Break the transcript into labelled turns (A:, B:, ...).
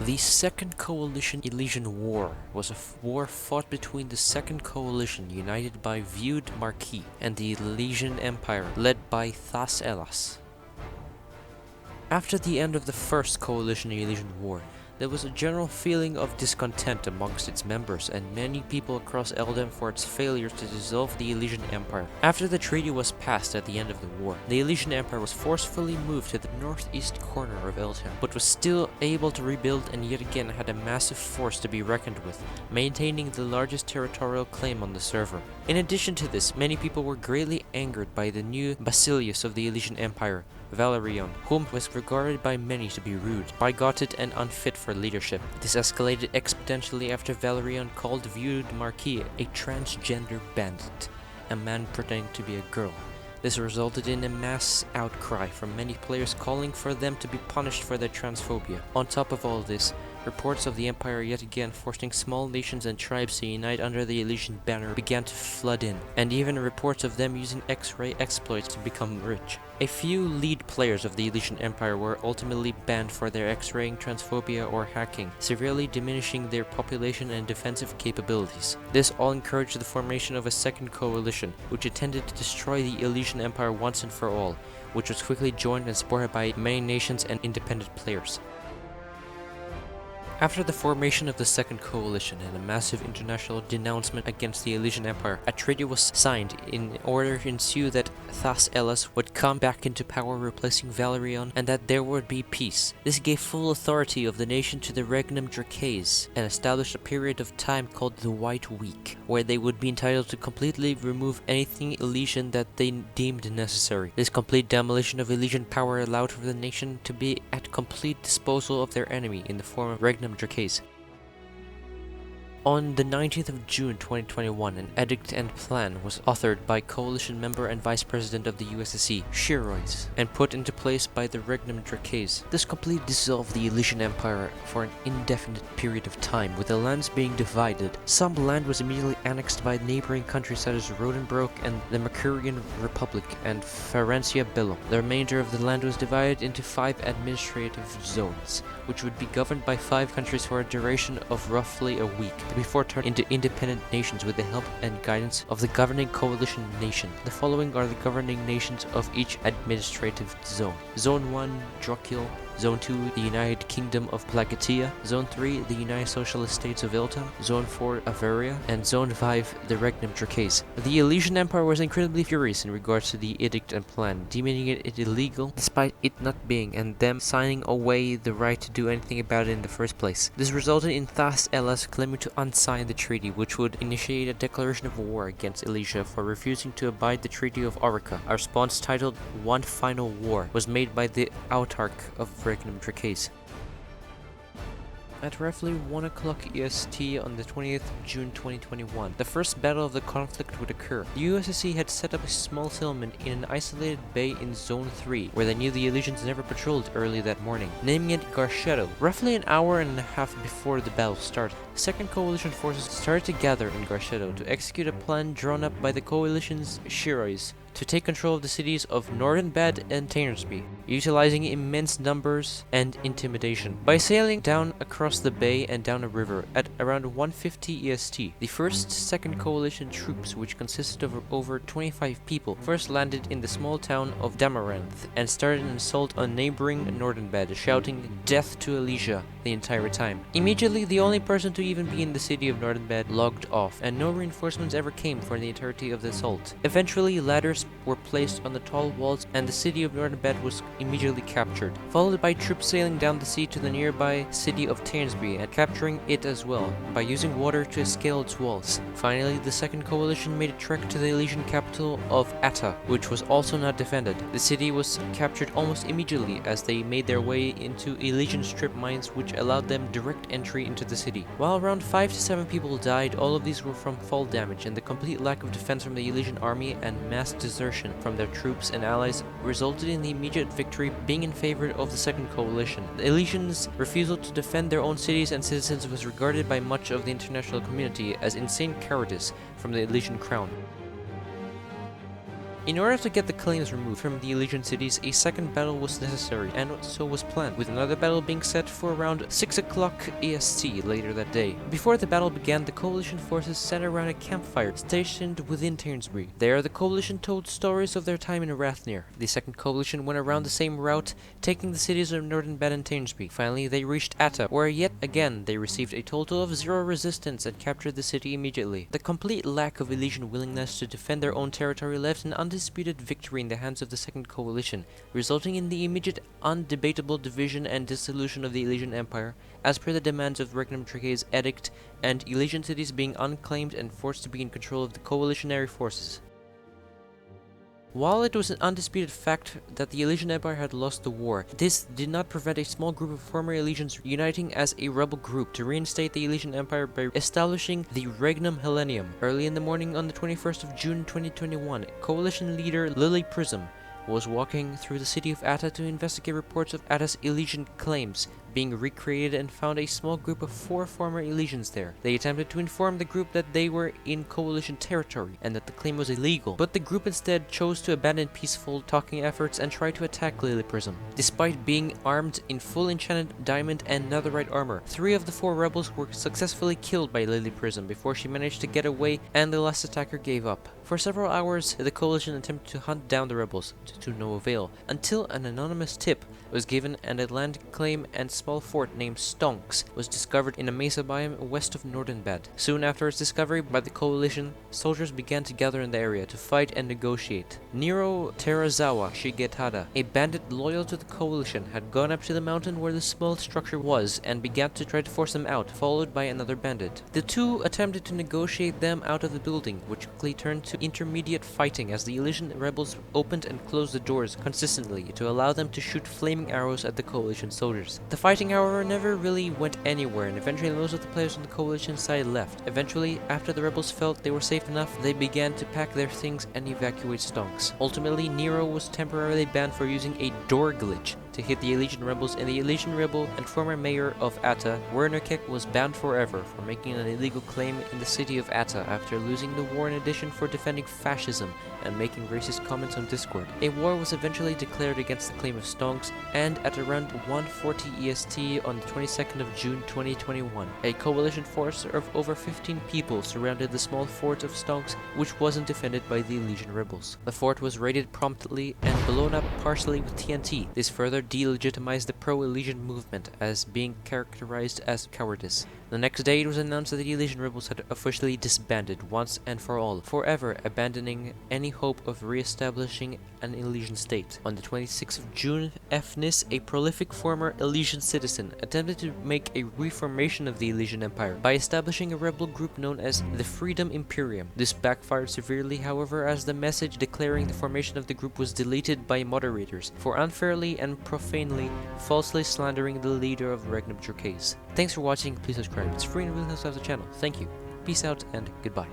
A: The Second Coalition-Elysian War was a war fought between the Second Coalition, united by Viewed Marquis, and the Elysian Empire, led by Thas-Elas. After the end of the First Coalition-Elysian War, there was a general feeling of discontent amongst its members and many people across Eldam for its failure to dissolve the Elysian Empire. After the treaty was passed at the end of the war, the Elysian Empire was forcefully moved to the northeast corner of Eldam, but was still able to rebuild and yet again had a massive force to be reckoned with, maintaining the largest territorial claim on the server. In addition to this, many people were greatly angered by the new Basileus of the Elysian Empire, Valerion, whom was regarded by many to be rude, bigoted, and unfit for leadership. This escalated exponentially after Valerion called Viewed Marquis a transgender bandit, a man pretending to be a girl. This resulted in a mass outcry from many players calling for them to be punished for their transphobia. On top of all this, reports of the Empire yet again forcing small nations and tribes to unite under the Elysian banner began to flood in, and even reports of them using X-ray exploits to become rich. A few lead players of the Elysian Empire were ultimately banned for their X-raying, transphobia, or hacking, severely diminishing their population and defensive capabilities. This all encouraged the formation of a second coalition, which intended to destroy the Elysian Empire once and for all, which was quickly joined and supported by many nations and independent players. After the formation of the Second Coalition and a massive international denouncement against the Elysian Empire, a treaty was signed in order to ensue that Thas-Elas would come back into power replacing Valerion and that there would be peace. This gave full authority of the nation to the Regnum Dracaes and established a period of time called the White Week, where they would be entitled to completely remove anything Elysian that they deemed necessary. This complete demolition of Elysian power allowed for the nation to be at complete disposal of their enemy in the form of Regnum Dracaes. On the 19th of June 2021, an edict and plan was authored by Coalition member and Vice President of the USSC, Shirois, and put into place by the Regnum Dracaes. This completely dissolved the Elysian Empire for an indefinite period of time, with the lands being divided. Some land was immediately annexed by neighboring countries such as Rodenbroek and the Mercurian Republic and Ferencia Bellum. The remainder of the land was divided into 5 administrative zones, which would be governed by 5 countries for a duration of roughly a week, before turning into independent nations with the help and guidance of the governing coalition nation. The following are the governing nations of each administrative zone. Zone 1, Drocul. Zone 2, the United Kingdom of Plagatia. Zone 3, the United Socialist States of Iltam. Zone 4, Averia. And Zone 5, the Regnum Dracaes. The Elysian Empire was incredibly furious in regards to the edict and plan, deeming it illegal despite it not being, and them signing away the right to do anything about it in the first place. This resulted in Thas-Elas claiming to unsign the treaty, which would initiate a declaration of war against Elysia for refusing to abide the Treaty of Orica. A response titled One Final War was made by the Autarch of Regnum Dracaes. At roughly 1 o'clock EST on the 20th of June 2021, the first battle of the conflict would occur. The USSC had set up a small settlement in an isolated bay in Zone 3, where they knew the Elysians never patrolled early that morning, naming it Garchetto. Roughly an hour and a half before the battle started, Second Coalition forces started to gather in Garchetto to execute a plan drawn up by the Coalition's Shirois to take control of the cities of Nordenbad and Tainersby, utilizing immense numbers and intimidation. By sailing down across the bay and down a river at around 1:50 EST, the first Second Coalition troops, which consisted of over 25 people, first landed in the small town of Damaranth and started an assault on neighboring Nordenbad, shouting "Death to Elysia" the entire time. Immediately, the only person to even be in the city of Nordenbad logged off, and no reinforcements ever came for the entirety of the assault. Eventually, ladders were placed on the tall walls and the city of Nordenbad was immediately captured, followed by troops sailing down the sea to the nearby city of Tainsby and capturing it as well, by using water to scale its walls. Finally, the Second Coalition made a trek to the Elysian capital of Atta, which was also not defended. The city was captured almost immediately as they made their way into Elysian strip mines, which allowed them direct entry into the city. While around 5 to 7 people died, all of these were from fall damage, and the complete lack of defense from the Elysian army and mass desertion from their troops and allies resulted in the immediate victory being in favor of the Second Coalition. The Elysians' refusal to defend their own cities and citizens was regarded by much of the international community as insane cowardice from the Elysian crown. In order to get the claims removed from the Elysian cities, a second battle was necessary, and so was planned, with another battle being set for around 6 o'clock EST later that day. Before the battle began, the Coalition forces sat around a campfire stationed within Tainsbury. There, the Coalition told stories of their time in Rathnir. The second Coalition went around the same route, taking the cities of Northern Bed and Tainsbury. Finally, they reached Atta, where yet again they received a total of 0 resistance and captured the city immediately. The complete lack of Elysian willingness to defend their own territory left an undisputed victory in the hands of the Second Coalition, resulting in the immediate, undebatable division and dissolution of the Elysian Empire, as per the demands of Regnum Trique's edict, and Elysian cities being unclaimed and forced to be in control of the coalitionary forces. While it was an undisputed fact that the Elysian Empire had lost the war, this did not prevent a small group of former Elysians uniting as a rebel group to reinstate the Elysian Empire by establishing the Regnum Hellenium. Early in the morning on the 21st of June 2021, Coalition leader Lily Prism was walking through the city of Atta to investigate reports of Atta's Elysian claims being recreated and found a small group of 4 former Elysians there. They attempted to inform the group that they were in Coalition territory and that the claim was illegal, but the group instead chose to abandon peaceful talking efforts and try to attack Lily Prism. Despite being armed in full enchanted diamond and netherite armor, 3 of the 4 rebels were successfully killed by Lily Prism before she managed to get away and the last attacker gave up. For several hours, the Coalition attempted to hunt down the rebels, to no avail, until an anonymous tip was given and a land claim and small fort named Stonks was discovered in a mesa biome west of Northern Bed. Soon after its discovery by the Coalition, soldiers began to gather in the area to fight and negotiate. Nero Terazawa Shigetada, a bandit loyal to the Coalition, had gone up to the mountain where the small structure was and began to try to force them out, followed by another bandit. The two attempted to negotiate them out of the building, which quickly turned to intermediate fighting as the Elysian rebels opened and closed the doors consistently to allow them to shoot flaming arrows at the Coalition soldiers. The fighting, however, never really went anywhere, and eventually most of the players on the Coalition side left. Eventually, after the rebels felt they were safe enough, they began to pack their things and evacuate Stonks. Ultimately, Nero was temporarily banned for using a door glitch to hit the Elysian rebels, and the Elysian rebel and former mayor of Atta, Werner Keck, was banned forever for making an illegal claim in the city of Atta after losing the war in addition for defending fascism and making racist comments on Discord. A war was eventually declared against the claim of Stonks, and at around 1:40 EST on the 22nd of June 2021, a coalition force of over 15 people surrounded the small fort of Stonks, which wasn't defended by the Elysian rebels. The fort was raided promptly and blown up partially with TNT. This further delegitimized the pro-Elysian movement as being characterized as cowardice. The next day it was announced that the Elysian rebels had officially disbanded once and for all, forever abandoning any hope of re-establishing an Elysian state. On the 26th of June, Ephnus, a prolific former Elysian citizen, attempted to make a reformation of the Elysian Empire by establishing a rebel group known as the Freedom Imperium. This backfired severely, however, as the message declaring the formation of the group was deleted by moderators for unfairly and profanely falsely slandering the leader of Regnum Trique's. Thanks for watching. Please subscribe. It's free and really helps out the channel. Thank you. Peace out and goodbye.